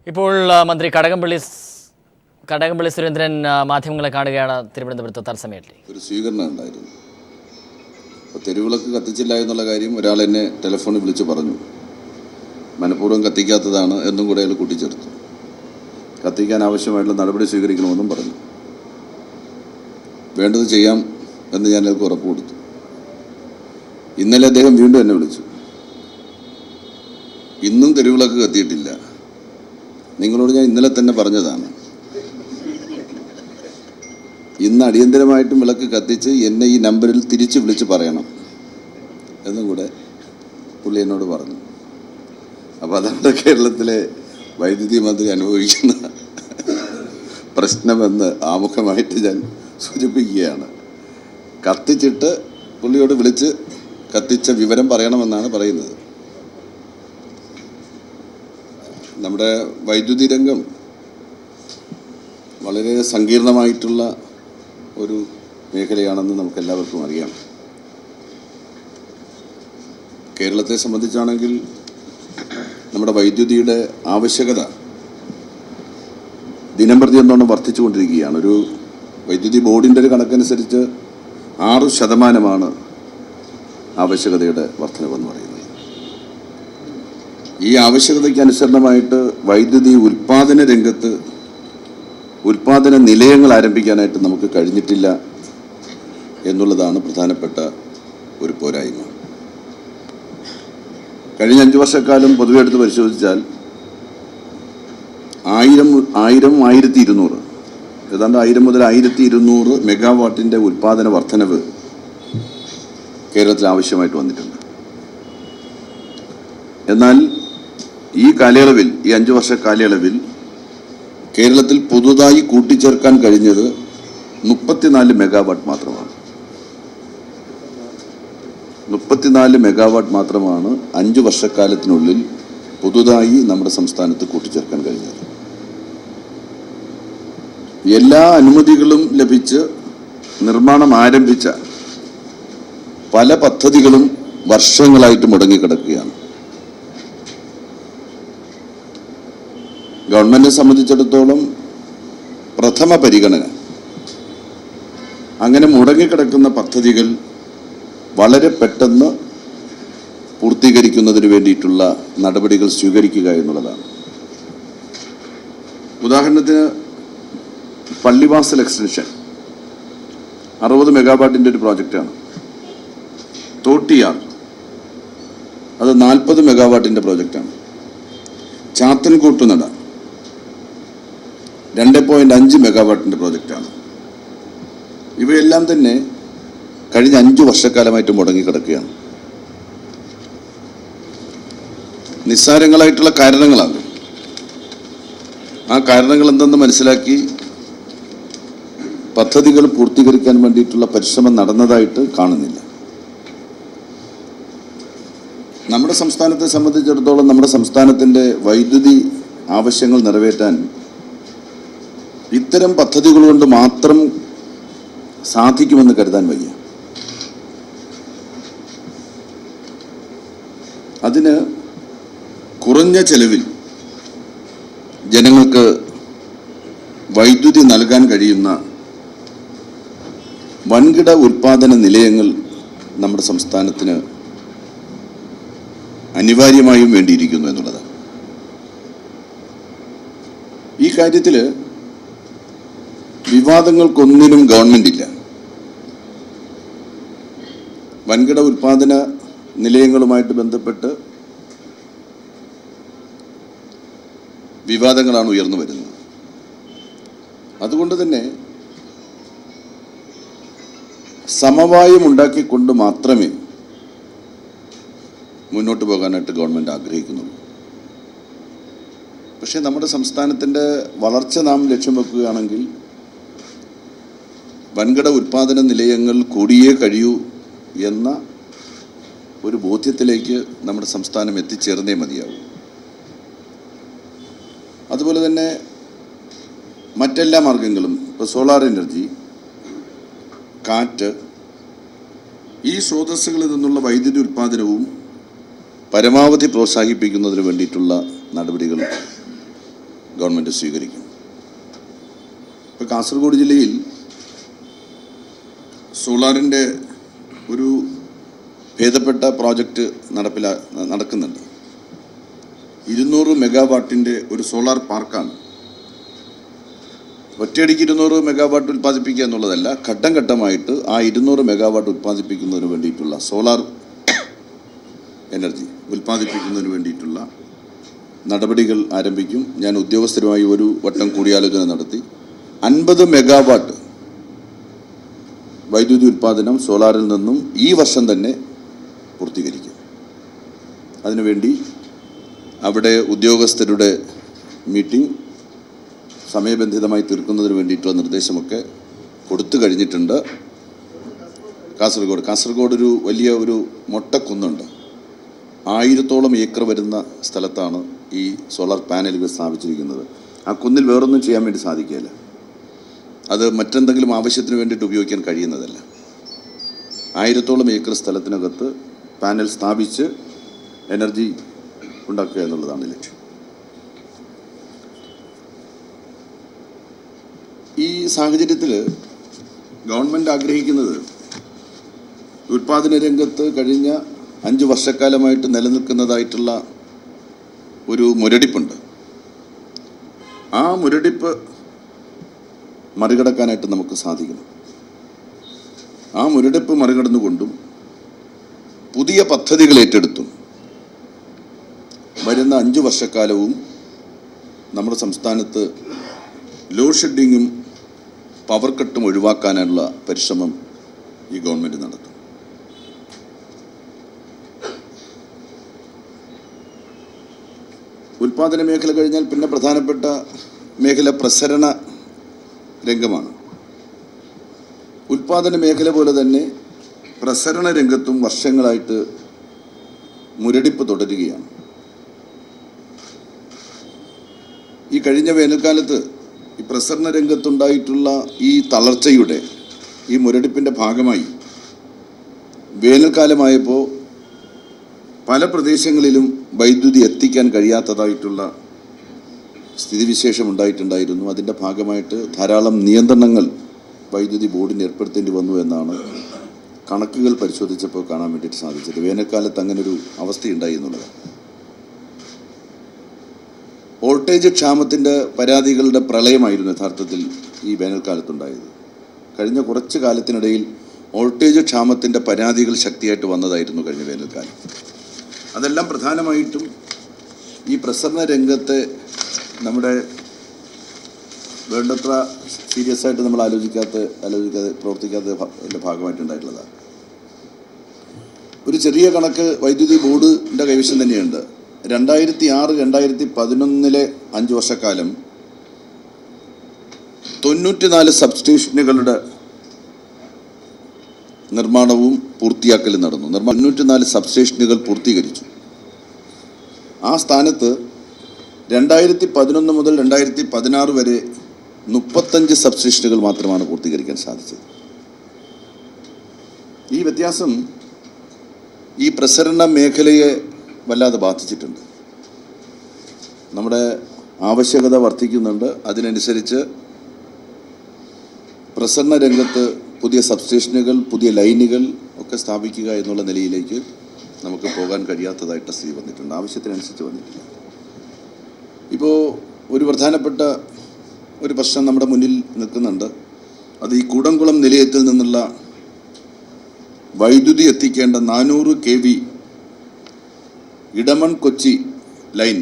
ഇപ്പോൾ മന്ത്രി കടകംപള്ളി സുരേന്ദ്രൻ മാധ്യമങ്ങളെ കാണുകയാണ് തിരുവനന്തപുരത്ത് തത്സമയത്തിൽ. ഒരു സ്വീകരണം ഉണ്ടായിരുന്നു. അപ്പോൾ തെരുവിളക്ക് കത്തിച്ചില്ല എന്നുള്ള കാര്യം ഒരാൾ എന്നെ ടെലിഫോണിൽ വിളിച്ച് പറഞ്ഞു. മനഃപൂർവ്വം കത്തിക്കാത്തതാണ് എന്നും കൂടെ അയാൾ കൂട്ടിച്ചേർത്തു. കത്തിക്കാൻ ആവശ്യമായിട്ടുള്ള നടപടി സ്വീകരിക്കണമെന്നും പറഞ്ഞു. വേണ്ടത് ചെയ്യാം എന്ന് ഞാൻ അയാൾക്ക് ഉറപ്പ് കൊടുത്തു. ഇന്നലെ അദ്ദേഹം വീണ്ടും എന്നെ വിളിച്ചു. ഇന്നും തെരുവിളക്ക് കത്തിയിട്ടില്ല. നിങ്ങളോട് ഞാൻ ഇന്നലെ തന്നെ പറഞ്ഞതാണ്. ഇന്ന് അടിയന്തരമായിട്ടും വിളക്ക് കത്തിച്ച് എന്നെ ഈ നമ്പറിൽ തിരിച്ച് വിളിച്ച് പറയണം എന്നും കൂടെ പുള്ളി എന്നോട് പറഞ്ഞു. അപ്പോൾ അതാണ് കേരളത്തിലെ വൈദ്യുതി മന്ത്രി അനുഭവിക്കുന്ന പ്രശ്നമെന്ന് ആമുഖമായിട്ട് ഞാൻ സൂചിപ്പിക്കുകയാണ്. കത്തിച്ചിട്ട് പുള്ളിയോട് വിളിച്ച് കത്തിച്ച വിവരം പറയണമെന്നാണ് പറയുന്നത്. നമ്മുടെ വൈദ്യുതി രംഗം വളരെ സങ്കീർണമായിട്ടുള്ള ഒരു മേഖലയാണെന്ന് നമുക്കെല്ലാവർക്കും അറിയാം. കേരളത്തെ സംബന്ധിച്ചാണെങ്കിൽ നമ്മുടെ വൈദ്യുതിയുടെ ആവശ്യകത ദിനംപ്രതി എന്നോണം വർദ്ധിച്ചുകൊണ്ടിരിക്കുകയാണ്. ഒരു വൈദ്യുതി ബോർഡിൻ്റെ ഒരു കണക്കനുസരിച്ച് 6% ആവശ്യകതയുടെ വർധനവെന്ന് പറയുന്നത്. ഈ ആവശ്യകതയ്ക്ക് അനുസരണമായിട്ട് വൈദ്യുതി ഉൽപ്പാദന രംഗത്ത് ഉൽപ്പാദന നിലയങ്ങൾ ആരംഭിക്കാനായിട്ട് നമുക്ക് കഴിഞ്ഞിട്ടില്ല എന്നുള്ളതാണ് പ്രധാനപ്പെട്ട ഒരു പോരായ്മ. കഴിഞ്ഞ 5 വർഷക്കാലം പൊതുവെ എടുത്ത് പരിശോധിച്ചാൽ 1200 ഏതാണ്ട് 1000 മുതൽ 1200 മെഗാവാട്ടിൻ്റെ ഉൽപ്പാദന വർധനവ് കേരളത്തിൽ ആവശ്യമായിട്ട് വന്നിട്ടുണ്ട്. എന്നാൽ ഈ കാലയളവിൽ, ഈ 5 വർഷ കാലയളവിൽ കേരളത്തിൽ പുതുതായി കൂട്ടിച്ചേർക്കാൻ കഴിഞ്ഞത് 34 മെഗാവാട്ട് മാത്രമാണ്. 34 മെഗാവാട്ട് മാത്രമാണ് 5 വർഷക്കാലത്തിനുള്ളിൽ പുതുതായി നമ്മുടെ സംസ്ഥാനത്ത് കൂട്ടിച്ചേർക്കാൻ കഴിഞ്ഞത്. എല്ലാ അനുമതികളും ലഭിച്ച് നിർമ്മാണം ആരംഭിച്ച പല പദ്ധതികളും വർഷങ്ങളായിട്ട് മുടങ്ങിക്കിടക്കുകയാണ്. ഗവൺമെൻറ്റിനെ സംബന്ധിച്ചിടത്തോളം പ്രഥമ പരിഗണന അങ്ങനെ മുടങ്ങിക്കിടക്കുന്ന പദ്ധതികൾ വളരെ പെട്ടെന്ന് പൂർത്തീകരിക്കുന്നതിന് വേണ്ടിയിട്ടുള്ള നടപടികൾ സ്വീകരിക്കുക എന്നുള്ളതാണ്. ഉദാഹരണത്തിന് പള്ളിവാസൽ എക്സ്റ്റൻഷൻ 60 മെഗാവാട്ടിൻ്റെ ഒരു പ്രോജക്റ്റാണ്. തോട്ടിയാർ അത് 40 മെഗാവാട്ടിൻ്റെ പ്രോജക്റ്റാണ്. ചാത്തൻകൂട്ടുനട 2.5 മെഗാവാട്ടിൻ്റെ പ്രോജക്റ്റാണ്. ഇവയെല്ലാം തന്നെ കഴിഞ്ഞ 5 വർഷക്കാലമായിട്ട് മുടങ്ങിക്കിടക്കുകയാണ്. നിസ്സാരങ്ങളായിട്ടുള്ള കാരണങ്ങളാണ്. ആ കാരണങ്ങൾ എന്തെന്ന് മനസ്സിലാക്കി പദ്ധതികൾ പൂർത്തീകരിക്കാൻ വേണ്ടിയിട്ടുള്ള പരിശ്രമം നടന്നതായിട്ട് കാണുന്നില്ല. നമ്മുടെ സംസ്ഥാനത്തെ സംബന്ധിച്ചിടത്തോളം നമ്മുടെ സംസ്ഥാനത്തിൻ്റെ വൈദ്യുതി ആവശ്യങ്ങൾ നിറവേറ്റാൻ ഇത്തരം പദ്ധതികൾ കൊണ്ട് മാത്രം സാധിക്കുമെന്ന് കരുതാൻ വയ്യ. അതിന് കുറഞ്ഞ ചെലവിൽ ജനങ്ങൾക്ക് വൈദ്യുതി നൽകാൻ കഴിയുന്ന വൻകിട ഉൽപ്പാദന നിലയങ്ങൾ നമ്മുടെ സംസ്ഥാനത്തിന് അനിവാര്യമായും വേണ്ടിയിരിക്കുന്നു എന്നുള്ളതാണ്. ഈ കാര്യത്തിൽ വിവാദങ്ങൾക്കൊന്നിനും ഗവൺമെന്റ് ഇല്ല. വൻകിട ഉൽപ്പാദന നിലയങ്ങളുമായിട്ട് ബന്ധപ്പെട്ട് വിവാദങ്ങളാണ് ഉയർന്നു വരുന്നത്. അതുകൊണ്ട് തന്നെ സമവായം ഉണ്ടാക്കിക്കൊണ്ട് മാത്രമേ മുന്നോട്ട് പോകാനായിട്ട് ഗവൺമെൻറ് ആഗ്രഹിക്കുന്നുള്ളൂ. പക്ഷേ നമ്മുടെ സംസ്ഥാനത്തിൻ്റെ വളർച്ച നാം ലക്ഷ്യം വെക്കുകയാണെങ്കിൽ വൻകിട ഉൽപ്പാദന നിലയങ്ങൾ കൂടിയേ കഴിയൂ എന്ന ഒരു ബോധ്യത്തിലേക്ക് നമ്മുടെ സംസ്ഥാനം എത്തിച്ചേർന്നേ മതിയാവും. അതുപോലെ തന്നെ മറ്റെല്ലാ മാർഗങ്ങളും, ഇപ്പോൾ സോളാർ എനർജി, കാറ്റ്, ഈ സ്രോതസ്സുകളിൽ നിന്നുള്ള വൈദ്യുതി ഉൽപ്പാദനവും പരമാവധി പ്രോത്സാഹിപ്പിക്കുന്നതിന് വേണ്ടിയിട്ടുള്ള നടപടികൾ ഗവൺമെൻറ് സ്വീകരിക്കും. ഇപ്പോൾ കാസർഗോഡ് ജില്ലയിൽ സോളാറിൻ്റെ ഒരു ഭേദപ്പെട്ട പ്രോജക്റ്റ് നടക്കുന്നുണ്ട്. 200 മെഗാവാട്ടിൻ്റെ ഒരു സോളാർ പാർക്കാണ്. ഒറ്റയടിക്ക് 200 മെഗാവാട്ട് ഉൽപ്പാദിപ്പിക്കുക എന്നുള്ളതല്ല, ഘട്ടം ഘട്ടമായിട്ട് ആ 200 മെഗാവാട്ട് ഉൽപ്പാദിപ്പിക്കുന്നതിന് വേണ്ടിയിട്ടുള്ള സോളാർ എനർജി ഉൽപ്പാദിപ്പിക്കുന്നതിന് വേണ്ടിയിട്ടുള്ള നടപടികൾ ആരംഭിക്കും. ഞാൻ ഉദ്യോഗസ്ഥരുമായി ഒരു വട്ടം കൂടിയാലോചന നടത്തി 50 മെഗാവാട്ട് വൈദ്യുതി ഉൽപ്പാദനം സോളാറിൽ നിന്നും ഈ വർഷം തന്നെ പൂർത്തീകരിക്കും. അതിനുവേണ്ടി അവിടെ ഉദ്യോഗസ്ഥരുടെ മീറ്റിംഗ് സമയബന്ധിതമായി തീർക്കുന്നതിന് വേണ്ടിയിട്ടുള്ള നിർദ്ദേശമൊക്കെ കൊടുത്തു കഴിഞ്ഞിട്ടുണ്ട്. കാസർഗോഡ് ഒരു വലിയ ഒരു മൊട്ടക്കുന്നുണ്ട്. 1000-ഓളം ഏക്കർ വരുന്ന സ്ഥലത്താണ് ഈ സോളാർ പാനലുകൾ സ്ഥാപിച്ചിരിക്കുന്നത്. ആ കുന്നിൽ വേറൊന്നും ചെയ്യാൻ വേണ്ടി സാധിക്കില്ല. അത് മറ്റെന്തെങ്കിലും ആവശ്യത്തിന് വേണ്ടിയിട്ട് ഉപയോഗിക്കാൻ കഴിയുന്നതല്ല. 1000-ഓളം ഏക്കർ സ്ഥലത്തിനകത്ത് പാനൽ സ്ഥാപിച്ച് എനർജി ഉണ്ടാക്കുക എന്നുള്ളതാണ് ലക്ഷ്യം. ഈ സാഹചര്യത്തിൽ ഗവൺമെൻറ് ആഗ്രഹിക്കുന്നത് ഉൽപ്പാദന രംഗത്ത് കഴിഞ്ഞ 5 വർഷക്കാലമായിട്ട് നിലനിൽക്കുന്നതായിട്ടുള്ള ഒരു മുരടിപ്പുണ്ട്. ആ മുരടിപ്പ് മറികടക്കാനായിട്ട് നമുക്ക് സാധിക്കണം. ആ മുരടിപ്പ് മറികടന്നുകൊണ്ടും പുതിയ പദ്ധതികൾ ഏറ്റെടുത്തും വരുന്ന 5 വർഷക്കാലവും നമ്മുടെ സംസ്ഥാനത്ത് ലോഡ് ഷെഡിങ്ങും പവർ കട്ടും ഒഴിവാക്കാനുള്ള പരിശ്രമം ഈ ഗവൺമെൻറ് നടത്തും. ഉൽപ്പാദന മേഖല കഴിഞ്ഞാൽ പിന്നെ പ്രധാനപ്പെട്ട മേഖല പ്രസരണ രംഗമാണ്. ഉൽപ്പാദന മേഖല പോലെ തന്നെ പ്രസരണ രംഗത്തും വർഷങ്ങളായിട്ട് മുരടിപ്പ് തുടരുകയാണ്. ഈ കഴിഞ്ഞ വേനൽക്കാലത്ത് ഈ പ്രസരണ രംഗത്തുണ്ടായിട്ടുള്ള ഈ തളർച്ചയുടെ ഈ മുരടിപ്പിൻ്റെ ഭാഗമായി വേനൽക്കാലമായപ്പോൾ പല പ്രദേശങ്ങളിലും വൈദ്യുതി എത്തിക്കാൻ കഴിയാത്തതായിട്ടുള്ള സ്ഥിതിവിശേഷം ഉണ്ടായിട്ടുണ്ടായിരുന്നു. അതിൻ്റെ ഭാഗമായിട്ട് ധാരാളം നിയന്ത്രണങ്ങൾ വൈദ്യുതി ബോർഡിന് ഏർപ്പെടുത്തേണ്ടി വന്നു എന്നാണ് കണക്കുകൾ പരിശോധിച്ചപ്പോൾ കാണാൻ വേണ്ടിയിട്ട് സാധിച്ചത്. വേനൽക്കാലത്ത് അങ്ങനൊരു അവസ്ഥയുണ്ടായി എന്നുള്ളത്. വോൾട്ടേജ് ക്ഷാമത്തിൻ്റെ പരാതികളുടെ പ്രളയമായിരുന്നു യഥാർത്ഥത്തിൽ ഈ വേനൽക്കാലത്തുണ്ടായത്. കഴിഞ്ഞ കുറച്ച് കാലത്തിനിടയിൽ വോൾട്ടേജ് ക്ഷാമത്തിൻ്റെ പരാതികൾ ശക്തിയായിട്ട് വന്നതായിരുന്നു കഴിഞ്ഞ വേനൽക്കാലം. അതെല്ലാം പ്രധാനമായിട്ടും ഈ പ്രസരണ രംഗത്തെ നമ്മുടെ വേണ്ടത്ര സീരിയസ് ആയിട്ട് നമ്മൾ ആലോചിക്കാതെ പ്രവർത്തിക്കാത്തതിൻ്റെ ഭാഗമായിട്ടുണ്ടായിട്ടുള്ളതാണ്. ഒരു ചെറിയ കണക്ക് വൈദ്യുതി ബോർഡിൻ്റെ കൈവശം തന്നെയുണ്ട്. 2006-2011 5 വർഷക്കാലം 94 സബ്സ്റ്റേഷനുകളുടെ നിർമ്മാണവും പൂർത്തിയാക്കലും നടന്നു. 94 സബ്സ്റ്റേഷനുകൾ പൂർത്തീകരിച്ചു. ആ സ്ഥാനത്ത് 2011 മുതൽ 2016 വരെ 35 സബ്സ്റ്റേഷനുകൾ മാത്രമാണ് പൂർത്തീകരിക്കാൻ സാധിച്ചത്. ഈ വ്യത്യാസം ഈ പ്രസരണ മേഖലയെ വല്ലാതെ ബാധിച്ചിട്ടുണ്ട്. നമ്മുടെ ആവശ്യകത വർദ്ധിക്കുന്നുണ്ട്. അതിനനുസരിച്ച് പ്രസരണ രംഗത്ത് പുതിയ സബ്സ്റ്റേഷനുകൾ, പുതിയ ലൈനുകൾ ഒക്കെ സ്ഥാപിക്കുക എന്നുള്ള നിലയിലേക്ക് നമുക്ക് പോകാൻ കഴിയാത്തതായിട്ട് സ്ഥിതി വന്നിട്ടുണ്ട്. ആവശ്യത്തിനനുസരിച്ച് വന്നിട്ടില്ല. ഇപ്പോൾ ഒരു പ്രധാനപ്പെട്ട ഒരു പ്രശ്നം നമ്മുടെ മുന്നിൽ നിൽക്കുന്നുണ്ട്. അത് ഈ കൂടംകുളം നിലയത്തിൽ നിന്നുള്ള വൈദ്യുതി എത്തിക്കേണ്ട 400 kV ഇടമൺ കൊച്ചി ലൈൻ,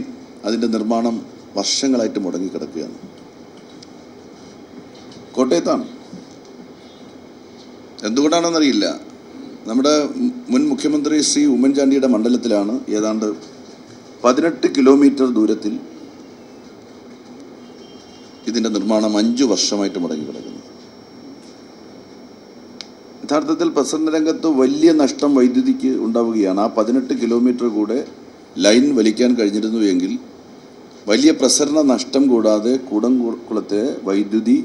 അതിൻ്റെ നിർമ്മാണം വർഷങ്ങളായിട്ട് മുടങ്ങിക്കിടക്കുകയാണ്. കോട്ടയത്താണ്. എന്തുകൊണ്ടാണെന്നറിയില്ല. നമ്മുടെ മുൻ മുഖ്യമന്ത്രി ശ്രീ ഉമ്മൻചാണ്ടിയുടെ മണ്ഡലത്തിലാണ് ഏതാണ്ട് 18 കിലോമീറ്റർ ദൂരത്തിൽ ഇതിൻ്റെ നിർമ്മാണം 5 വർഷമായിട്ട് മുടങ്ങിക്കിടക്കുന്നു. യഥാർത്ഥത്തിൽ പ്രസരണ രംഗത്ത് വലിയ നഷ്ടം വൈദ്യുതിക്ക് ഉണ്ടാവുകയാണ്. ആ 18 കിലോമീറ്റർ കൂടെ ലൈൻ വലിക്കാൻ കഴിഞ്ഞിരുന്നു എങ്കിൽ വലിയ പ്രസരണ നഷ്ടം കൂടാതെ കൂടംകുളത്തെ വൈദ്യുതി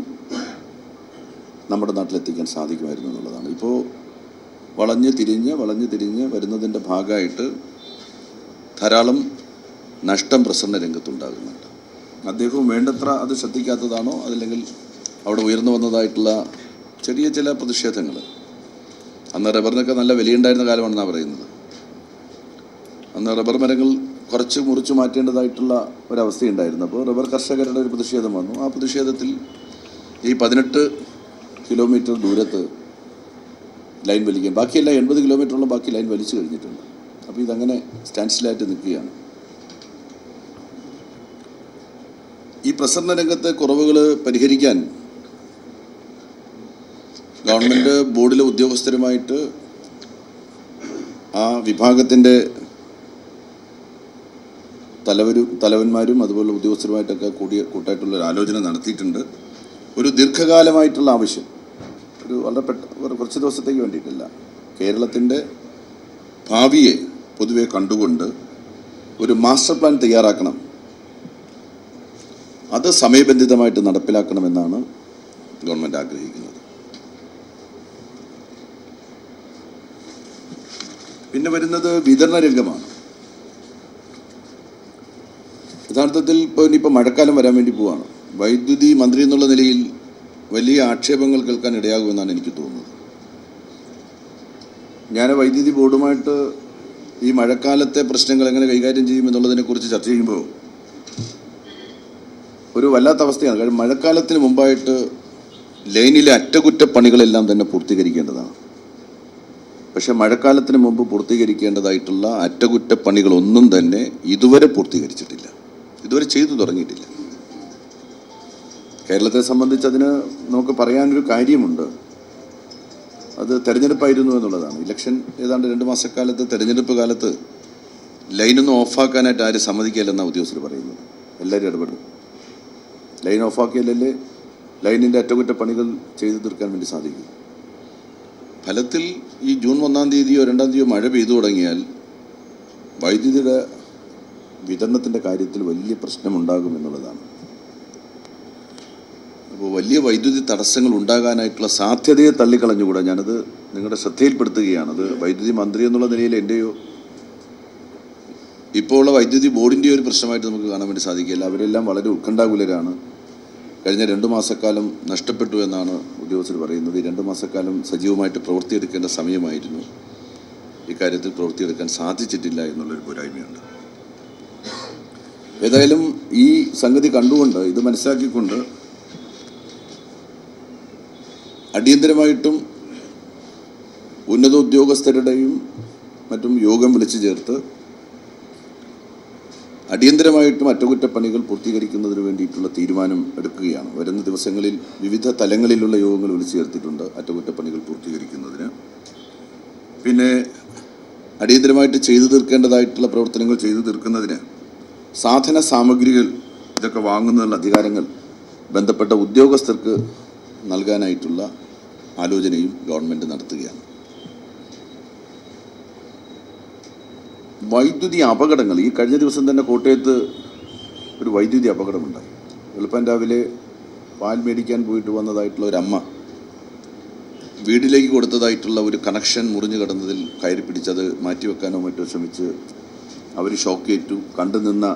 നമ്മുടെ നാട്ടിലെത്തിക്കാൻ സാധിക്കുമായിരുന്നു എന്നുള്ളതാണ്. ഇപ്പോൾ വളഞ്ഞ് തിരിഞ്ഞ് വരുന്നതിൻ്റെ ഭാഗമായിട്ട് ധാരാളം നഷ്ടം പ്രസരണ രംഗത്തുണ്ടാകുന്നുണ്ട്. അദ്ദേഹവും വേണ്ടത്ര അത് ശ്രദ്ധിക്കാത്തതാണോ, അതല്ലെങ്കിൽ അവിടെ ഉയർന്നു വന്നതായിട്ടുള്ള ചെറിയ ചില പ്രതിഷേധങ്ങൾ. അന്ന് റബ്ബറിനൊക്കെ നല്ല വിലയുണ്ടായിരുന്ന കാലമാണെന്നാണ് പറയുന്നത്. അന്ന് റബ്ബർ മരങ്ങൾ കുറച്ച് മുറിച്ച് മാറ്റേണ്ടതായിട്ടുള്ള ഒരവസ്ഥയുണ്ടായിരുന്നു. അപ്പോൾ റബ്ബർ കർഷകരുടെ ഒരു പ്രതിഷേധം വന്നു. ആ പ്രതിഷേധത്തിൽ ഈ 18 കിലോമീറ്റർ ദൂരത്ത് ലൈൻ വലിക്കാൻ, ബാക്കിയെല്ലാം 80 കിലോമീറ്ററോളം ബാക്കി ലൈൻ വലിച്ചു കഴിഞ്ഞിട്ടുണ്ട്. അപ്പോൾ ഇതങ്ങനെ സ്റ്റാൻഡ് നിൽക്കുകയാണ്. ഈ പ്രസരണ രംഗത്തെ കുറവുകൾ പരിഹരിക്കാൻ ഗവൺമെൻറ് ബോർഡിലെ ഉദ്യോഗസ്ഥരുമായിട്ട് ആ വിഭാഗത്തിൻ്റെ തലവന്മാരും അതുപോലെ ഉദ്യോഗസ്ഥരുമായിട്ടൊക്കെ കൂട്ടായിട്ടുള്ളൊരു ആലോചന നടത്തിയിട്ടുണ്ട്. ഒരു ദീർഘകാലമായിട്ടുള്ള ആവശ്യം, വളരെ കുറച്ച് ദിവസത്തേക്ക് വേണ്ടിയിട്ടില്ല, കേരളത്തിൻ്റെ ഭാവിയെ പൊതുവെ കണ്ടുകൊണ്ട് ഒരു മാസ്റ്റർ പ്ലാൻ തയ്യാറാക്കണം. അത് സമയബന്ധിതമായിട്ട് നടപ്പിലാക്കണമെന്നാണ് ഗവൺമെൻറ് ആഗ്രഹിക്കുന്നത്. പിന്നെ വരുന്നത് വിതരണ രംഗമാണ്. യഥാർത്ഥത്തിൽ ഇനിയിപ്പോൾ മഴക്കാലം വരാൻ വേണ്ടി പോവാണ്. വൈദ്യുതി മന്ത്രി എന്നുള്ള നിലയിൽ വലിയ ആക്ഷേപങ്ങൾ കേൾക്കാൻ ഇടയാകുമെന്നാണ് എനിക്ക് തോന്നുന്നത്. ഞാൻ വൈദ്യുതി ബോർഡുമായിട്ട് ഈ മഴക്കാലത്തെ പ്രശ്നങ്ങൾ എങ്ങനെ കൈകാര്യം ചെയ്യുമെന്നുള്ളതിനെക്കുറിച്ച് ചർച്ച ചെയ്യുമ്പോൾ ഒരു വല്ലാത്ത അവസ്ഥയാണ്. കാരണം മഴക്കാലത്തിന് മുമ്പായിട്ട് ലൈനിലെ അറ്റകുറ്റപ്പണികളെല്ലാം തന്നെ പൂർത്തീകരിക്കേണ്ടതാണ്. പക്ഷേ മഴക്കാലത്തിന് മുമ്പ് പൂർത്തീകരിക്കേണ്ടതായിട്ടുള്ള അറ്റകുറ്റപ്പണികളൊന്നും തന്നെ ഇതുവരെ പൂർത്തീകരിച്ചിട്ടില്ല, ഇതുവരെ ചെയ്തു തുടങ്ങിയിട്ടില്ല. കേരളത്തെ സംബന്ധിച്ച് അതിന് നമുക്ക് പറയാനൊരു കാര്യമുണ്ട്. അത് തെരഞ്ഞെടുപ്പായിരുന്നു എന്നുള്ളതാണ്. ഇലക്ഷൻ ഏതാണ്ട് 2 മാസക്കാലത്ത്, തെരഞ്ഞെടുപ്പ് കാലത്ത് ലൈനൊന്നും ഓഫാക്കാനായിട്ട് ആരും സമ്മതിക്കില്ലെന്നാണ് ഉദ്യോഗസ്ഥർ പറയുന്നത്. എല്ലാവരും ഇടപെടും. ലൈൻ ഓഫാക്കിയാലല്ലേ ലൈനിൻ്റെ അറ്റകുറ്റപ്പണികൾ ചെയ്തു തീർക്കാൻ വേണ്ടി സാധിക്കും. ഫലത്തിൽ ഈ ജൂൺ 1-ാം തീയതിയോ 2-ാം തീയതിയോ മഴ പെയ്തു തുടങ്ങിയാൽ വൈദ്യുതിയുടെ വിതരണത്തിൻ്റെ കാര്യത്തിൽ വലിയ പ്രശ്നമുണ്ടാകുമെന്നുള്ളതാണ്. അപ്പോൾ വലിയ വൈദ്യുതി തടസ്സങ്ങൾ ഉണ്ടാകാനായിട്ടുള്ള സാധ്യതയെ തള്ളിക്കളഞ്ഞുകൂടാ. ഞാനത് നിങ്ങളുടെ ശ്രദ്ധയിൽപ്പെടുത്തുകയാണ്. അത് വൈദ്യുതി മന്ത്രി എന്നുള്ള നിലയിൽ എൻ്റെയോ ഇപ്പോൾ ഉള്ള വൈദ്യുതി ബോർഡിൻ്റെയോ ഒരു പ്രശ്നമായിട്ട് നമുക്ക് കാണാൻ വേണ്ടി സാധിക്കില്ല. അവരെല്ലാം വളരെ ഉത്കണ്ഠാകുലരാണ്. കഴിഞ്ഞ 2 മാസക്കാലം നഷ്ടപ്പെട്ടു എന്നാണ് ഉദ്യോഗസ്ഥർ പറയുന്നത്. ഈ 2 മാസക്കാലം സജീവമായിട്ട് പ്രവൃത്തിയെടുക്കേണ്ട സമയമായിരുന്നു. ഇക്കാര്യത്തിൽ പ്രവൃത്തിയെടുക്കാൻ സാധിച്ചിട്ടില്ല എന്നുള്ളൊരു പോരായ്മയുണ്ട്. ഏതായാലും ഈ സംഗതി കണ്ടുകൊണ്ട്, ഇത് മനസ്സിലാക്കിക്കൊണ്ട് അടിയന്തരമായിട്ടും ഉന്നത ഉദ്യോഗസ്ഥരുടെയും മറ്റും യോഗം വിളിച്ചു ചേർത്ത് അടിയന്തരമായിട്ടും അറ്റകുറ്റപ്പണികൾ പൂർത്തീകരിക്കുന്നതിന് വേണ്ടിയിട്ടുള്ള തീരുമാനം എടുക്കുകയാണ്. വരുന്ന ദിവസങ്ങളിൽ വിവിധ തലങ്ങളിലുള്ള യോഗങ്ങൾ വിളിച്ചു ചേർത്തിട്ടുണ്ട് അറ്റകുറ്റപ്പണികൾ പൂർത്തീകരിക്കുന്നതിന്. പിന്നെ അടിയന്തരമായിട്ട് ചെയ്തു തീർക്കേണ്ടതായിട്ടുള്ള പ്രവർത്തനങ്ങൾ ചെയ്തു തീർക്കുന്നതിന് സാധന സാമഗ്രികൾ ഇതൊക്കെ വാങ്ങുന്നതിനുള്ള അധികാരങ്ങൾ ബന്ധപ്പെട്ട ഉദ്യോഗസ്ഥർക്ക് നൽകാനായിട്ടുള്ള ആലോചനയും ഗവൺമെൻറ് നടത്തുകയാണ്. വൈദ്യുതി അപകടങ്ങൾ, ഈ കഴിഞ്ഞ ദിവസം തന്നെ കോട്ടയത്ത് ഒരു വൈദ്യുതി അപകടമുണ്ടായി. വെളുപ്പം രാവിലെ പാൽ മേടിക്കാൻ പോയിട്ട് വന്നതായിട്ടുള്ള ഒരമ്മ വീട്ടിലേക്ക് കൊടുത്തതായിട്ടുള്ള ഒരു കണക്ഷൻ മുറിഞ്ഞു കിടന്നതിൽ കയറി പിടിച്ചത് മാറ്റിവെക്കാനോ മറ്റോ ശ്രമിച്ച് അവർ ഷോക്കേറ്റു. കണ്ടു നിന്ന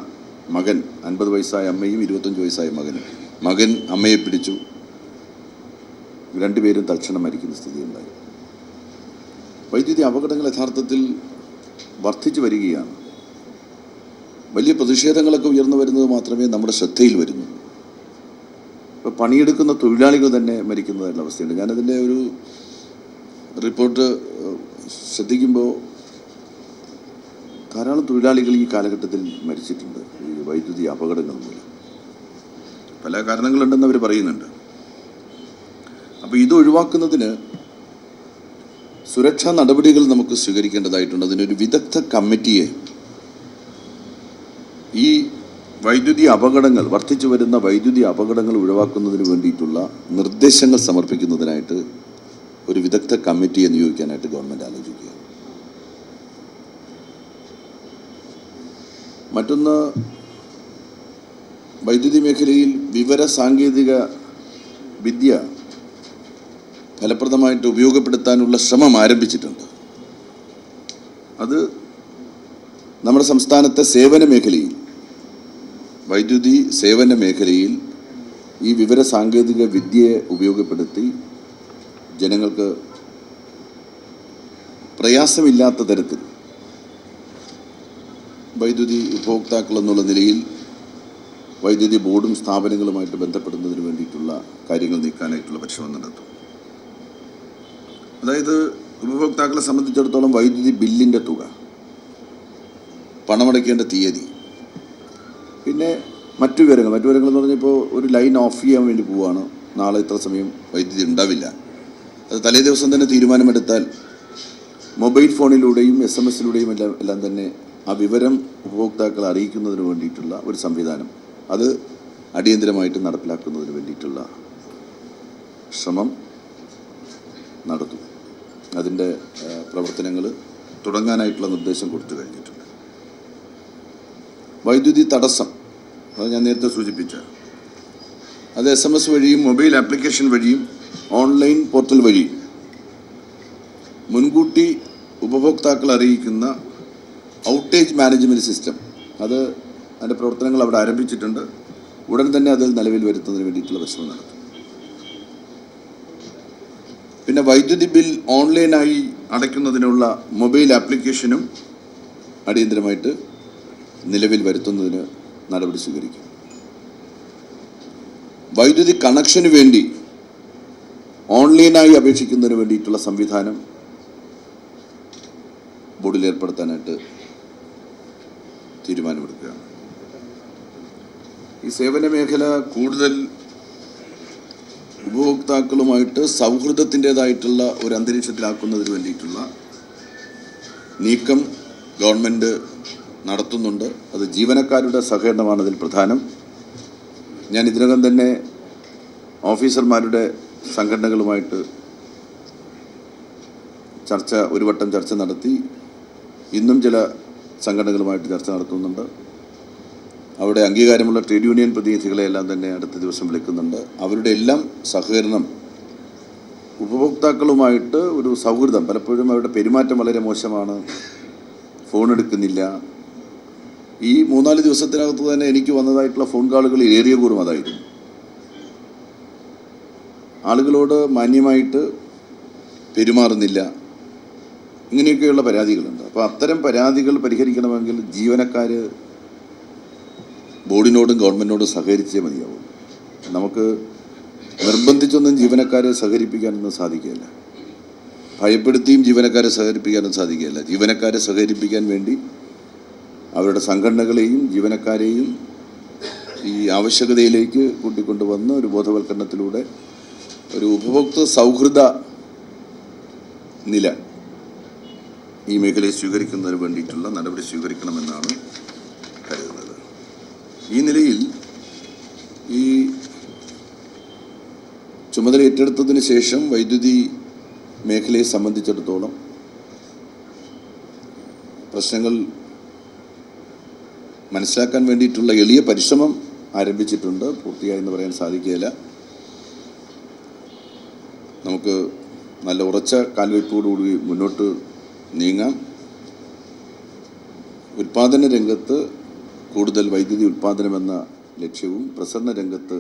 മകൻ, 50 വയസ്സായ അമ്മയും 25 വയസ്സായ മകനും, മകൻ അമ്മയെ പിടിച്ചു. 2 പേരും തൽക്ഷണം മരിക്കുന്ന സ്ഥിതിയുണ്ടായി. വൈദ്യുതി അപകടങ്ങൾ യഥാർത്ഥത്തിൽ വർദ്ധിച്ചു വരികയാണ്. വലിയ പ്രതിഷേധങ്ങളൊക്കെ ഉയർന്നു വരുന്നത് മാത്രമേ നമ്മുടെ ശ്രദ്ധയിൽ വരുന്നു. ഇപ്പോൾ പണിയെടുക്കുന്ന തൊഴിലാളികൾ തന്നെ മരിക്കുന്നതായിട്ടുള്ള അവസ്ഥയുണ്ട്. ഞാനതിൻ്റെ ഒരു റിപ്പോർട്ട് ശ്രദ്ധിക്കുമ്പോൾ ധാരാളം തൊഴിലാളികൾ ഈ കാലഘട്ടത്തിൽ മരിച്ചിട്ടുണ്ട് ഈ വൈദ്യുതി അപകടങ്ങൾ മൂലം. പല കാരണങ്ങളുണ്ടെന്ന് അവർ പറയുന്നുണ്ട്. അപ്പോൾ ഇത് ഒഴിവാക്കുന്നതിന് സുരക്ഷാ നടപടികൾ നമുക്ക് സ്വീകരിക്കേണ്ടതായിട്ടുണ്ട്. അതിനൊരു വിദഗ്ധ കമ്മിറ്റിയെ ഈ വൈദ്യുതി അപകടങ്ങൾ, വർദ്ധിച്ചു വരുന്ന വൈദ്യുതി അപകടങ്ങൾ ഒഴിവാക്കുന്നതിന് വേണ്ടിയിട്ടുള്ള നിർദ്ദേശങ്ങൾ സമർപ്പിക്കുന്നതിനായിട്ട് ഒരു വിദഗ്ധ കമ്മിറ്റിയെ നിയോഗിക്കാനായിട്ട് ഗവൺമെൻറ് ആലോചിക്കുക. മറ്റൊന്ന്, വൈദ്യുതി മേഖലയിൽ വിവര സാങ്കേതിക വിദ്യ ഫലപ്രദമായിട്ട് ഉപയോഗപ്പെടുത്താനുള്ള ശ്രമം ആരംഭിച്ചിട്ടുണ്ട്. അത് നമ്മുടെ സംസ്ഥാനത്തെ സേവന മേഖലയിൽ വൈദ്യുതി സേവന മേഖലയിൽ ഈ വിവര സാങ്കേതിക വിദ്യയെ ഉപയോഗപ്പെടുത്തി ജനങ്ങൾക്ക് പ്രയാസമില്ലാത്ത തരത്തിൽ വൈദ്യുതി ഉപഭോക്താക്കൾ എന്നുള്ള നിലയിൽ വൈദ്യുതി ബോർഡും സ്ഥാപനങ്ങളുമായിട്ട് ബന്ധപ്പെടുന്നതിന് വേണ്ടിയിട്ടുള്ള കാര്യങ്ങൾ നീക്കാനായിട്ടുള്ള പരിശ്രമം നടത്തും. അതായത് ഉപഭോക്താക്കളെ സംബന്ധിച്ചിടത്തോളം വൈദ്യുതി ബില്ലിൻ്റെ തുക, പണമടയ്ക്കേണ്ട തീയതി, പിന്നെ മറ്റു വിവരങ്ങൾ എന്ന് പറഞ്ഞാൽ ഇപ്പോൾ ഒരു ലൈൻ ഓഫ് ചെയ്യാൻ വേണ്ടി പോവുകയാണ്, നാളെ ഇത്ര സമയം വൈദ്യുതി ഉണ്ടാവില്ല, അത് തലേ ദിവസം തന്നെ തീരുമാനമെടുത്താൽ മൊബൈൽ ഫോണിലൂടെയും SMS-ലൂടെയും എല്ലാം തന്നെ ആ വിവരം ഉപഭോക്താക്കളെ അറിയിക്കുന്നതിന് വേണ്ടിയിട്ടുള്ള ഒരു സംവിധാനം, അത് അടിയന്തരമായിട്ട് നടപ്പിലാക്കുന്നതിന് വേണ്ടിയിട്ടുള്ള ശ്രമം നടത്തും. അതിൻ്റെ പ്രവർത്തനങ്ങൾ തുടങ്ങാനായിട്ടുള്ള നിർദ്ദേശം കൊടുത്തു കഴിഞ്ഞിട്ടുണ്ട്. വൈദ്യുതി തടസ്സം, അത് ഞാൻ നേരത്തെ സൂചിപ്പിച്ച, അത് SMS വഴിയും മൊബൈൽ ആപ്ലിക്കേഷൻ വഴിയും ഓൺലൈൻ പോർട്ടൽ വഴിയും മുൻകൂട്ടി ഉപഭോക്താക്കൾ അറിയിക്കുന്ന ഔട്ടേജ് മാനേജ്മെൻറ്റ് സിസ്റ്റം, അതിൻ്റെ പ്രവർത്തനങ്ങൾ അവിടെ ആരംഭിച്ചിട്ടുണ്ട്. ഉടൻ തന്നെ അതിൽ നിലവിൽ വരുത്തുന്നതിന് വേണ്ടിയിട്ടുള്ള പരിശ്രമം നടത്തും. പിന്നെ വൈദ്യുതി ബിൽ ഓൺലൈനായി അടയ്ക്കുന്നതിനുള്ള മൊബൈൽ ആപ്ലിക്കേഷനും അടിയന്തരമായിട്ട് നിലവിൽ വരുത്തുന്നതിന് നടപടി സ്വീകരിക്കും. വൈദ്യുതി കണക്ഷന് വേണ്ടി ഓൺലൈനായി അപേക്ഷിക്കുന്നതിന് വേണ്ടിയിട്ടുള്ള സംവിധാനം ബോർഡിൽ ഏർപ്പെടുത്താനായിട്ട് തീരുമാനമെടുക്കുകയാണ്. ഈ സേവന മേഖല കൂടുതൽ ഉപഭോക്താക്കളുമായിട്ട് സൗഹൃദത്തിൻ്റേതായിട്ടുള്ള ഒരു അന്തരീക്ഷത്തിലാക്കുന്നതിന് വേണ്ടിയിട്ടുള്ള നീക്കം ഗവൺമെൻറ് നടത്തുന്നുണ്ട്. അത് ജീവനക്കാരുടെ സഹകരണമാണ് അതിൽ പ്രധാനം. ഞാൻ ഇതിനകം തന്നെ ഓഫീസർമാരുടെ സംഘടനകളുമായിട്ട് ഒരു വട്ടം ചർച്ച നടത്തി. ഇന്നും ചില സംഘടനകളുമായിട്ട് ചർച്ച നടത്തുന്നുണ്ട്. അവിടെ അംഗീകാരമുള്ള ട്രേഡ് യൂണിയൻ പ്രതിനിധികളെ എല്ലാം തന്നെ അടുത്ത ദിവസം വിളിക്കുന്നുണ്ട്. അവരുടെ എല്ലാം സഹകരണം, ഉപഭോക്താക്കളുമായിട്ട് ഒരു സൗഹൃദം, പലപ്പോഴും അവരുടെ പെരുമാറ്റം വളരെ മോശമാണ്, ഫോൺ എടുക്കുന്നില്ല. ഈ 3-4 ദിവസത്തിനകത്ത് തന്നെ എനിക്ക് വന്നതായിട്ടുള്ള ഫോൺ കോളുകൾ ഏറിയ കൂറും അതായിരുന്നു. ആളുകളോട് മാന്യമായിട്ട് പെരുമാറുന്നില്ല, ഇങ്ങനെയൊക്കെയുള്ള പരാതികളുണ്ട്. അപ്പോൾ അത്തരം പരാതികൾ പരിഹരിക്കണമെങ്കിൽ ജീവനക്കാർ ബോർഡിനോടും ഗവൺമെൻറ്റിനോടും സഹകരിച്ചേ മതിയാവും. നമുക്ക് നിർബന്ധിച്ചൊന്നും ജീവനക്കാരെ സഹകരിപ്പിക്കാനൊന്നും സാധിക്കില്ല, ഭയപ്പെടുത്തിയും ജീവനക്കാരെ സഹകരിപ്പിക്കാനും സാധിക്കില്ല. ജീവനക്കാരെ സഹകരിപ്പിക്കാൻ വേണ്ടി അവരുടെ സംഘടനകളെയും ജീവനക്കാരെയും ഈ ആവശ്യകതയിലേക്ക് കൂട്ടിക്കൊണ്ടുവന്ന് ഒരു ബോധവൽക്കരണത്തിലൂടെ ഒരു ഉപഭോക്തൃ സൗഹൃദ നില ഈ മേഖലയെ സ്വീകരിക്കുന്നതിന് വേണ്ടിയിട്ടുള്ള നടപടി സ്വീകരിക്കണമെന്നാണ് കരുതുന്നത്. ഈ നിലയിൽ ഈ ചുമതല ഏറ്റെടുത്തതിന് ശേഷം വൈദ്യുതി മേഖലയെ സംബന്ധിച്ചിടത്തോളം പ്രശ്നങ്ങൾ മനസ്സിലാക്കാൻ വേണ്ടിയിട്ടുള്ള എളിയ പരിശ്രമം ആരംഭിച്ചിട്ടുണ്ട്. പൂർത്തിയായെന്ന് പറയാൻ സാധിക്കുകയില്ല. നമുക്ക് നല്ല ഉറച്ച കാൽവയ്പോടുകൂടി മുന്നോട്ട് നീങ്ങാം. ഉൽപ്പാദന രംഗത്ത് കൂടുതൽ വൈദ്യുതി ഉൽപ്പാദനമെന്ന ലക്ഷ്യവും പ്രസരണ രംഗത്ത്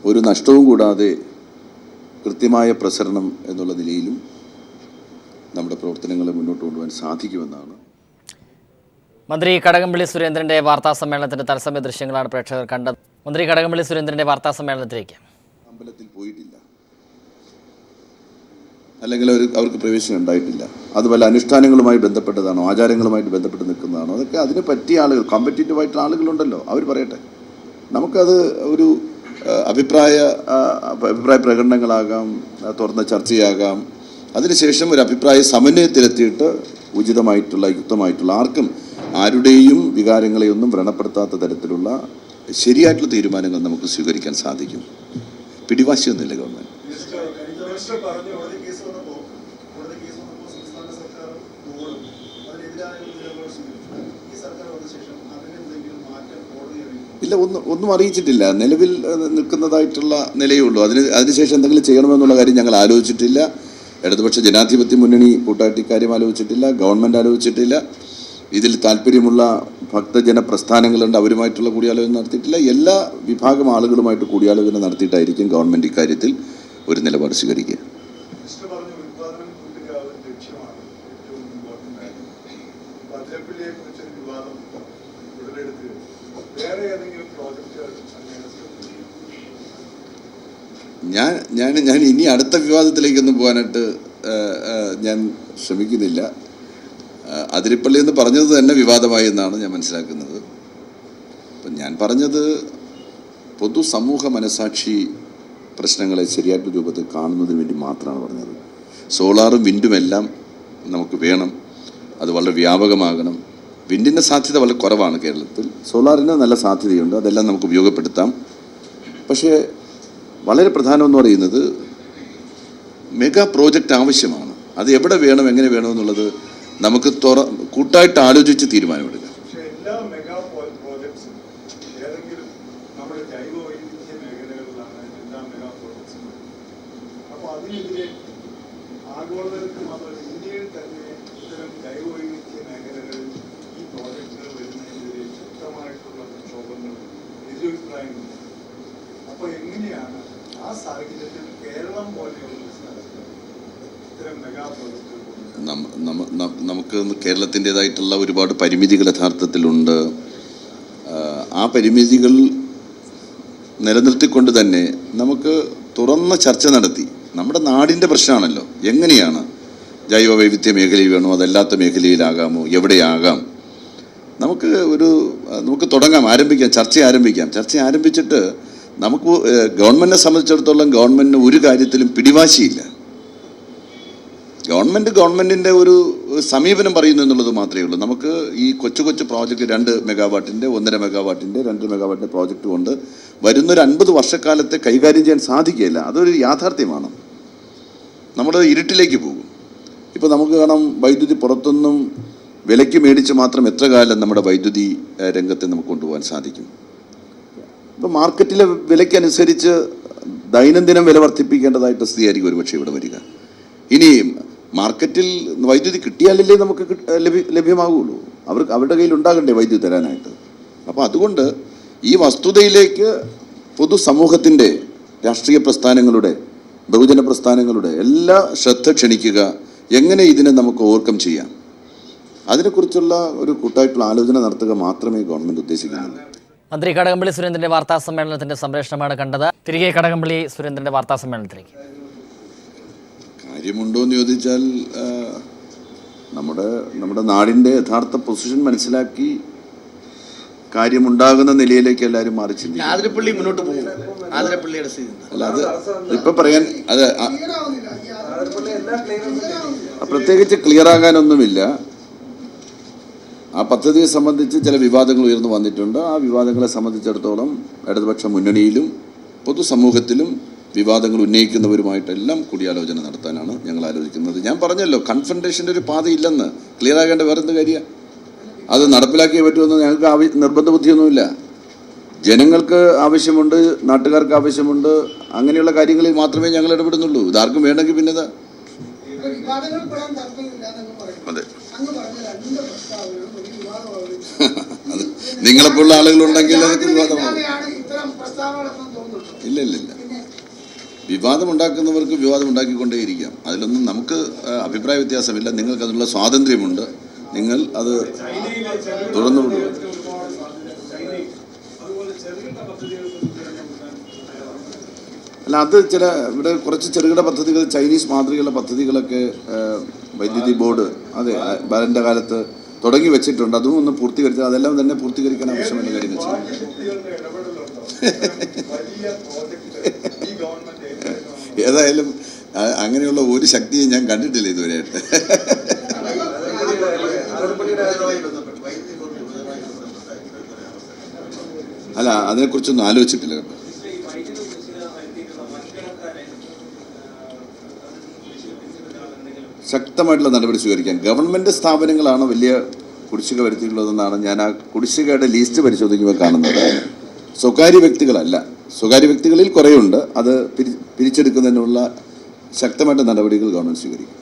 ഒരു നഷ്ടവും കൂടാതെ കൃത്യമായ പ്രസരണം എന്നുള്ള നിലയിലും നമ്മുടെ പ്രവർത്തനങ്ങളെ മുന്നോട്ട് കൊണ്ടുപോകാൻ സാധിക്കുമെന്നാണ്. മന്ത്രി കടകംപള്ളി സുരേന്ദ്രൻ്റെ വാർത്താ സമ്മേളനത്തിൻ്റെ തത്സമയ ദൃശ്യങ്ങളാണ് പ്രേക്ഷകർ കണ്ടത്. മന്ത്രി കടകംപള്ളി സുരേന്ദ്രൻ്റെ വാർത്താ സമ്മേളനത്തിലേക്ക് അമ്പലത്തിൽ പോയിട്ടില്ല, അല്ലെങ്കിൽ അവർക്ക് പ്രവേശനം ഉണ്ടായിട്ടില്ല. അത് വല്ല അനുഷ്ഠാനങ്ങളുമായി ബന്ധപ്പെട്ടതാണോ, ആചാരങ്ങളുമായിട്ട് ബന്ധപ്പെട്ട് നിൽക്കുന്നതാണോ, അതൊക്കെ അതിന് പറ്റിയ ആളുകൾ, കോമ്പറ്റീറ്റീവായിട്ടുള്ള ആളുകളുണ്ടല്ലോ, അവർ പറയട്ടെ. നമുക്കത് ഒരു അഭിപ്രായ പ്രകടനങ്ങളാകാം, തുറന്ന ചർച്ചയാകാം. അതിനുശേഷം ഒരു അഭിപ്രായ സമന്വയത്തിലെത്തിയിട്ട് ഉചിതമായിട്ടുള്ള യുക്തമായിട്ടുള്ള ആർക്കും ആരുടെയും വികാരങ്ങളെയൊന്നും വ്രണപ്പെടുത്താത്ത തരത്തിലുള്ള ശരിയായിട്ടുള്ള തീരുമാനങ്ങൾ നമുക്ക് സ്വീകരിക്കാൻ സാധിക്കും. പിടിവാശിയൊന്നുമില്ല ഗവൺമെൻറ്. ഇല്ല, ഒന്നും അറിയിച്ചിട്ടില്ല. നിലവിൽ നിൽക്കുന്നതായിട്ടുള്ള നിലയേ ഉള്ളൂ. അതിനുശേഷം എന്തെങ്കിലും ചെയ്യണമെന്നുള്ള കാര്യം ഞങ്ങൾ ആലോചിച്ചിട്ടില്ല. ഇടതുപക്ഷ ജനാധിപത്യ മുന്നണി കൂട്ടായിട്ട് ഇക്കാര്യം ആലോചിച്ചിട്ടില്ല, ഗവൺമെൻറ് ആലോചിച്ചിട്ടില്ല. ഇതിൽ താല്പര്യമുള്ള ഭക്തജന പ്രസ്ഥാനങ്ങളുണ്ട്, അവരുമായിട്ടുള്ള കൂടിയാലോചന നടത്തിയിട്ടില്ല. എല്ലാ വിഭാഗം ആളുകളുമായിട്ട് കൂടിയാലോചന നടത്തിയിട്ടായിരിക്കും ഗവൺമെൻറ് ഇക്കാര്യത്തിൽ ഒരു നിലപാട് സ്വീകരിക്കുക. ഞാൻ ഇനി അടുത്ത വിവാദത്തിലേക്കൊന്നും പോകാനായിട്ട് ഞാൻ ശ്രമിക്കുന്നില്ല. അതിരപ്പള്ളി എന്ന് പറഞ്ഞത് തന്നെ വിവാദമായി എന്നാണ് ഞാൻ മനസ്സിലാക്കുന്നത്. അപ്പം ഞാൻ പറഞ്ഞത് പൊതുസമൂഹ മനസാക്ഷി പ്രശ്നങ്ങളെ ശരിയായിട്ട് രൂപത്തിൽ കാണുന്നതിന് വേണ്ടി മാത്രമാണ് പറഞ്ഞത്. സോളാറും വിൻഡുമെല്ലാം നമുക്ക് വേണം, അത് വളരെ വ്യാപകമാകണം. വിൻഡിൻ്റെ സാധ്യത വളരെ കുറവാണ് കേരളത്തിൽ, സോളാറിന് നല്ല സാധ്യതയുണ്ട്, അതെല്ലാം നമുക്ക് ഉപയോഗപ്പെടുത്താം. പക്ഷേ വളരെ പ്രധാനമെന്ന് പറയുന്നത് മെഗാ പ്രോജക്റ്റ് ആവശ്യമാണ്. അത് എവിടെ വേണം, എങ്ങനെ വേണമെന്നുള്ളത് നമുക്ക് കൂട്ടായിട്ട് ആലോചിച്ച് തീരുമാനമെടുക്കാം. അപ്പോൾ എങ്ങനെയാണ് ആ സാഹചര്യത്തിൽ കേരളം പോലെയുള്ള ഇത്തരം മെഗാ പ്രോജക്റ്റുകൾ? നമുക്ക് കേരളത്തിൻ്റെതായിട്ടുള്ള ഒരുപാട് പരിമിതികൾ യഥാർത്ഥത്തിലുണ്ട്. ആ പരിമിതികൾ നിലനിർത്തിക്കൊണ്ട് തന്നെ നമുക്ക് തുറന്ന ചർച്ച നടത്തി, നമ്മുടെ നാടിൻ്റെ പ്രശ്നമാണല്ലോ, എങ്ങനെയാണ് ജൈവ വൈവിധ്യ മേഖലയിൽ വേണോ അതല്ലാത്ത മേഖലയിലാകാമോ, എവിടെയാകാം, നമുക്ക് തുടങ്ങാം, ആരംഭിക്കാം, ചർച്ച ആരംഭിച്ചിട്ട് നമുക്ക് ഗവൺമെൻറ്റിനെ സംബന്ധിച്ചിടത്തോളം ഗവൺമെൻറ്റിന് ഒരു കാര്യത്തിലും പിടിവാശിയില്ല. ഗവൺമെൻറ്റിൻ്റെ ഒരു സമീപനം പറയുന്നു എന്നുള്ളത് മാത്രമേ ഉള്ളൂ. നമുക്ക് ഈ കൊച്ചു പ്രോജക്റ്റ് 2 മെഗാവാട്ടിൻ്റെ 1.5 മെഗാവാട്ടിൻ്റെ 2 മെഗാവാട്ടിൻ്റെ പ്രോജക്റ്റ് കൊണ്ട് വരുന്നൊരു 50 വർഷക്കാലത്തെ കൈകാര്യം ചെയ്യാൻ സാധിക്കില്ല. അതൊരു യാഥാർത്ഥ്യമാണ്. നമ്മൾ ഇരുട്ടിലേക്ക് പോകും. ഇപ്പോൾ നമുക്ക് കാണാം, വൈദ്യുതി പുറത്തൊന്നും വിലയ്ക്ക് മേടിച്ച് മാത്രം എത്ര കാലം നമ്മുടെ വൈദ്യുതി രംഗത്തെ നമുക്ക് കൊണ്ടുപോകാൻ സാധിക്കും? ഇപ്പോൾ മാർക്കറ്റിലെ വിലയ്ക്കനുസരിച്ച് ദൈനംദിനം വില വർദ്ധിപ്പിക്കേണ്ടതായിട്ട് സ്ഥിതിയായിരിക്കും ഒരുപക്ഷെ ഇവിടെ വരിക. ഇനി മാർക്കറ്റിൽ വൈദ്യുതി കിട്ടിയാലല്ലേ നമുക്ക് ലഭ്യമാകുള്ളൂ. അവരുടെ കയ്യിൽ ഉണ്ടാകണ്ടേ വൈദ്യുതി തരാനായിട്ട്. അപ്പോൾ അതുകൊണ്ട് ഈ വസ്തുതയിലേക്ക് പൊതുസമൂഹത്തിൻ്റെ, രാഷ്ട്രീയ പ്രസ്ഥാനങ്ങളുടെ, ബഹുജന പ്രസ്ഥാനങ്ങളുടെ എല്ലാ ശ്രദ്ധ ക്ഷണിക്കുക. എങ്ങനെ ഇതിനെ നമുക്ക് ഓവർകം ചെയ്യാം, അതിനെക്കുറിച്ചുള്ള ഒരു കൂട്ടായിട്ടുള്ള ആലോചന നടത്തുക മാത്രമേ ഗവൺമെൻറ് ഉദ്ദേശിക്കുന്നുള്ളൂ. മന്ത്രി കടകംപള്ളി സുരേന്ദ്രന്റെ വാർത്താ സമ്മേളനത്തിന്റെ സംപ്രേഷണമാണ് കണ്ടത്. തിരികെ കടകംപള്ളി സുരേന്ദ്രന്റെ വാർത്താ സമ്മേളനത്തിലേക്ക്. കാര്യമുണ്ടോ എന്ന് ചോദിച്ചാൽ നമ്മുടെ നാടിൻ്റെ യഥാർത്ഥ പൊസിഷൻ മനസ്സിലാക്കി കാര്യമുണ്ടാകുന്ന നിലയിലേക്ക് എല്ലാവരും മാറി ചിന്തിക്കും. ആതിരപ്പള്ളി മുന്നോട്ട് പോകും. ആതിരപ്പള്ളിയുടെ സ്ഥിതി അല്ല, അത് ഇപ്പം പറയാൻ അത് പ്രത്യേകിച്ച് ക്ലിയർ ആകാനൊന്നുമില്ല. ആ പദ്ധതിയെ സംബന്ധിച്ച് ചില വിവാദങ്ങൾ ഉയർന്നു വന്നിട്ടുണ്ട്. ആ വിവാദങ്ങളെ സംബന്ധിച്ചിടത്തോളം ഇടതുപക്ഷ മുന്നണിയിലും പൊതുസമൂഹത്തിലും വിവാദങ്ങൾ ഉന്നയിക്കുന്നവരുമായിട്ടെല്ലാം കൂടിയാലോചന നടത്താനാണ് ഞങ്ങൾ ആലോചിക്കുന്നത്. ഞാൻ പറഞ്ഞല്ലോ, കൺഫ്രണ്ടേഷൻ്റെ ഒരു പാതയില്ലെന്ന്. ക്ലിയർ ആകേണ്ട വേറെന്ത് കാര്യമാണ്? അത് നടപ്പിലാക്കിയേ പറ്റുമെന്ന് ഞങ്ങൾക്ക് നിർബന്ധ ബുദ്ധിയൊന്നുമില്ല. ജനങ്ങൾക്ക് ആവശ്യമുണ്ട്, നാട്ടുകാർക്ക് ആവശ്യമുണ്ട്, അങ്ങനെയുള്ള കാര്യങ്ങളിൽ മാത്രമേ ഞങ്ങൾ ഇടപെടുന്നുള്ളൂ. ഇതാർക്കും വേണമെങ്കിൽ പിന്നെ അതെ അത് നിങ്ങളെപ്പോലുള്ള ആളുകളുണ്ടെങ്കിൽ അതൊക്കെ വിവാദമാകും. ഇല്ല, വിവാദം ഉണ്ടാക്കുന്നവർക്ക് വിവാദം ഉണ്ടാക്കിക്കൊണ്ടേയിരിക്കാം. അതിലൊന്നും നമുക്ക് അഭിപ്രായ വ്യത്യാസമില്ല. നിങ്ങൾക്ക് അതിനുള്ള സ്വാതന്ത്ര്യമുണ്ട്. നിങ്ങൾ അത് തുറന്നു വിടുക. അല്ല, അത് ഇവിടെ കുറച്ച് ചെറുകിട പദ്ധതികൾ, ചൈനീസ് മാതൃകയുള്ള പദ്ധതികളൊക്കെ വൈദ്യുതി ബോർഡ് ബാലൻ്റെ കാലത്ത് തുടങ്ങി വെച്ചിട്ടുണ്ട്. അതും ഒന്ന് പൂർത്തീകരിച്ചാൽ അതെല്ലാം തന്നെ പൂർത്തീകരിക്കാൻ ആവശ്യമായ കാര്യങ്ങൾ ചെയ്യും. ഏതായാലും അങ്ങനെയുള്ള ഒരു ശക്തിയും ഞാൻ കണ്ടിട്ടില്ല ഇതുവരെയായിട്ട്. അല്ല, അതിനെക്കുറിച്ചൊന്നും ആലോചിച്ചിട്ടില്ല കേട്ടോ. ശക്തമായിട്ടുള്ള നടപടി സ്വീകരിക്കാൻ ഗവൺമെൻറ് സ്ഥാപനങ്ങളാണ് വലിയ കുടിശ്ശിക വരുത്തിയിട്ടുള്ളതെന്നാണ് ഞാൻ ആ കുടിശ്ശികയുടെ ലിസ്റ്റ് പരിശോധിക്കുമ്പോൾ കാണുന്നത്. സ്വകാര്യ വ്യക്തികളല്ല. സ്വകാര്യ വ്യക്തികളിൽ കുറേയുണ്ട്. അത് പിരിച്ചെടുക്കുന്നതിനുള്ള ശക്തമായിട്ട് നടപടികൾ ഗവൺമെൻറ് സ്വീകരിക്കും.